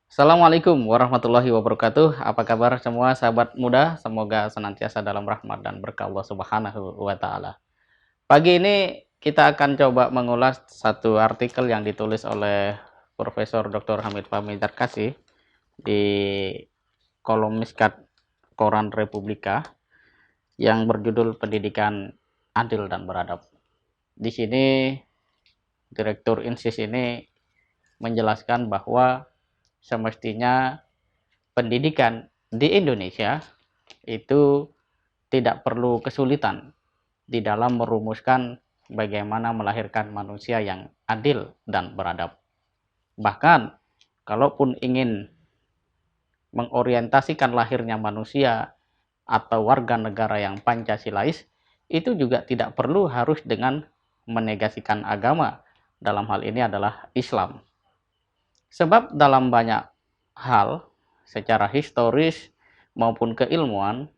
Assalamualaikum warahmatullahi wabarakatuh. Apa kabar semua sahabat muda? Semoga senantiasa dalam rahmat dan berkah Allah Subhanahu wa taala. Pagi ini kita akan coba mengulas satu artikel yang ditulis oleh Profesor Dr. Hamid Fahmi Darkasi di kolom Miskat Koran Republika yang berjudul Pendidikan Adil dan Beradab. Di sini Direktur Insis ini menjelaskan bahwa semestinya pendidikan di Indonesia itu tidak perlu kesulitan di dalam merumuskan bagaimana melahirkan manusia yang adil dan beradab. Bahkan, kalaupun ingin mengorientasikan lahirnya manusia atau warga negara yang Pancasilais, itu juga tidak perlu harus dengan menegasikan agama. Dalam hal ini adalah Islam. Sebab dalam banyak hal, secara historis maupun keilmuan,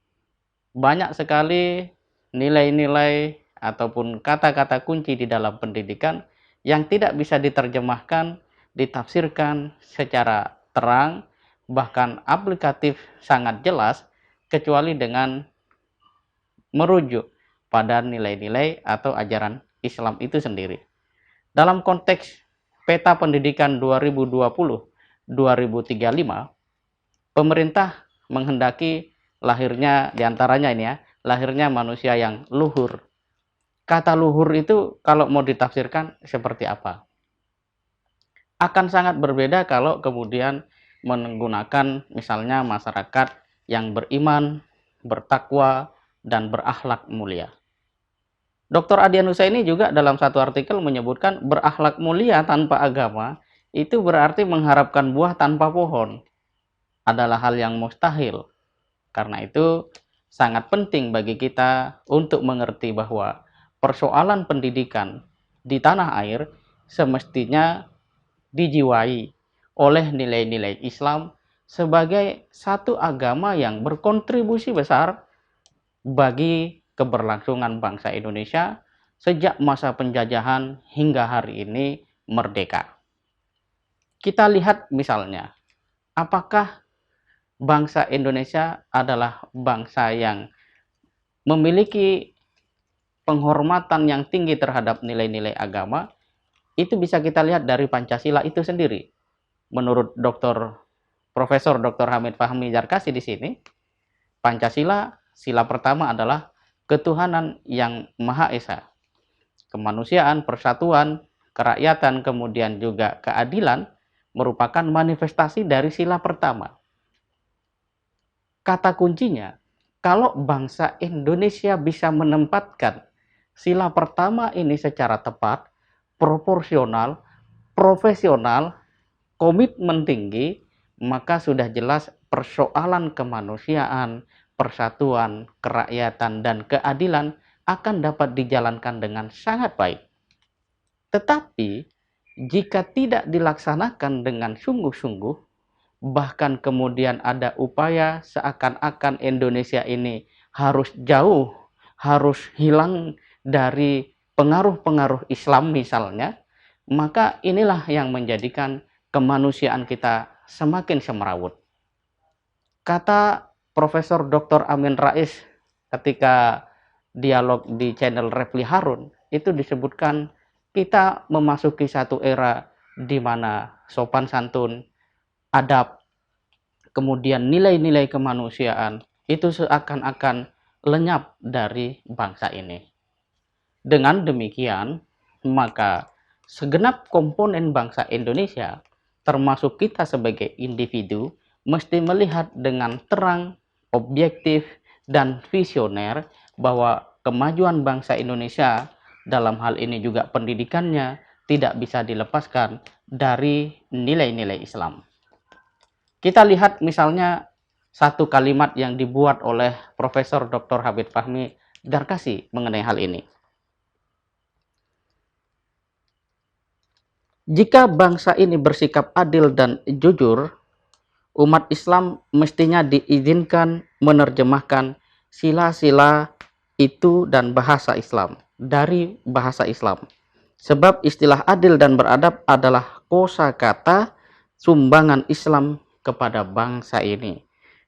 banyak sekali nilai-nilai ataupun kata-kata kunci di dalam pendidikan yang tidak bisa diterjemahkan, ditafsirkan secara terang, bahkan aplikatif sangat jelas, kecuali dengan merujuk pada nilai-nilai atau ajaran Islam itu sendiri. Dalam konteks peta pendidikan 2020-2035, pemerintah menghendaki lahirnya diantaranya ini ya, lahirnya manusia yang luhur. Kata luhur itu kalau mau ditafsirkan seperti apa? Akan sangat berbeda kalau kemudian menggunakan misalnya masyarakat yang beriman, bertakwa, dan berakhlak mulia. Dr. Adian Husaini juga dalam satu artikel menyebutkan berakhlak mulia tanpa agama itu berarti mengharapkan buah tanpa pohon. Adalah hal yang mustahil. Karena itu sangat penting bagi kita untuk mengerti bahwa persoalan pendidikan di tanah air semestinya dijiwai oleh nilai-nilai Islam sebagai satu agama yang berkontribusi besar bagi keberlangsungan bangsa Indonesia sejak masa penjajahan hingga hari ini merdeka. Kita lihat misalnya, apakah bangsa Indonesia adalah bangsa yang memiliki penghormatan yang tinggi terhadap nilai-nilai agama? Itu bisa kita lihat dari Pancasila itu sendiri. Menurut Profesor Dr. Hamid Fahmi Darkasi di sini, Pancasila sila pertama adalah ketuhanan yang Maha Esa. Kemanusiaan, persatuan, kerakyatan, kemudian juga keadilan merupakan manifestasi dari sila pertama. Kata kuncinya, kalau bangsa Indonesia bisa menempatkan sila pertama ini secara tepat, proporsional, profesional, komitmen tinggi, maka sudah jelas persoalan kemanusiaan, persatuan, kerakyatan, dan keadilan akan dapat dijalankan dengan sangat baik. Tetapi, jika tidak dilaksanakan dengan sungguh-sungguh, bahkan kemudian ada upaya seakan-akan Indonesia ini harus jauh, harus hilang dari pengaruh-pengaruh Islam misalnya, maka inilah yang menjadikan kemanusiaan kita semakin semerawut. Kata Profesor Dr. Amin Rais ketika dialog di channel Refli Harun, itu disebutkan kita memasuki satu era di mana sopan santun, adab, kemudian nilai-nilai kemanusiaan itu seakan-akan lenyap dari bangsa ini. Dengan demikian, maka segenap komponen bangsa Indonesia, termasuk kita sebagai individu, mesti melihat dengan terang, objektif, dan visioner bahwa kemajuan bangsa Indonesia dalam hal ini juga pendidikannya tidak bisa dilepaskan dari nilai-nilai Islam. Kita lihat misalnya satu kalimat yang dibuat oleh Profesor Dr. Hamid Fahmi Darkasi mengenai hal ini. Jika bangsa ini bersikap adil dan jujur, umat Islam mestinya diizinkan menerjemahkan sila-sila itu dan bahasa Islam dari bahasa Islam. Sebab istilah adil dan beradab adalah kosakata sumbangan Islam kepada bangsa ini.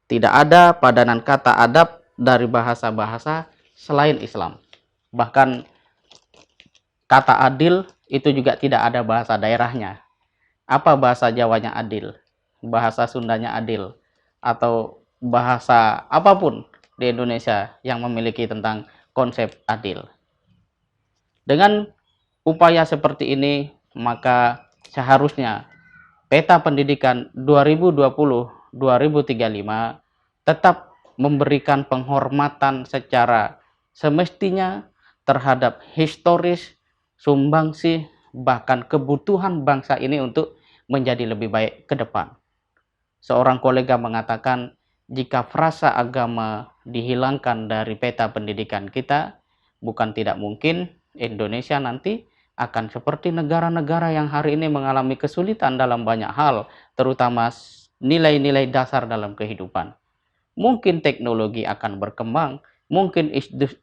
Tidak ada padanan kata adab dari bahasa-bahasa selain Islam. Bahkan kata adil itu juga tidak ada bahasa daerahnya. Apa bahasa Jawanya adil? Bahasa Sundanya adil? Atau bahasa apapun di Indonesia yang memiliki tentang konsep adil. Dengan upaya seperti ini, maka seharusnya peta pendidikan 2020-2035 tetap memberikan penghormatan secara semestinya terhadap historis, sumbangsih, bahkan kebutuhan bangsa ini untuk menjadi lebih baik ke depan. Seorang kolega mengatakan, jika frasa agama dihilangkan dari peta pendidikan kita, bukan tidak mungkin Indonesia nanti akan seperti negara-negara yang hari ini mengalami kesulitan dalam banyak hal, terutama nilai-nilai dasar dalam kehidupan. Mungkin teknologi akan berkembang, mungkin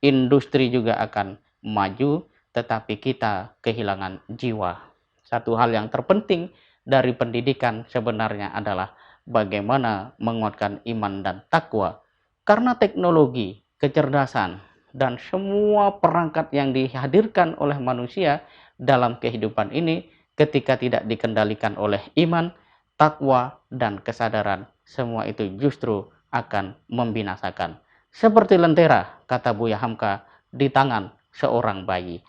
industri juga akan maju, tetapi kita kehilangan jiwa. Satu hal yang terpenting dari pendidikan sebenarnya adalah bagaimana menguatkan iman dan takwa. Karena teknologi, kecerdasan, dan semua perangkat yang dihadirkan oleh manusia dalam kehidupan ini ketika tidak dikendalikan oleh iman, takwa, dan kesadaran, semua itu justru akan membinasakan. Seperti lentera, kata Buya Hamka, di tangan seorang bayi.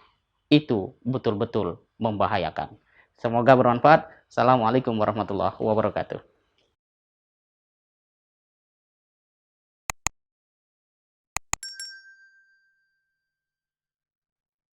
Itu betul-betul membahayakan. Semoga bermanfaat. Assalamualaikum warahmatullahi wabarakatuh.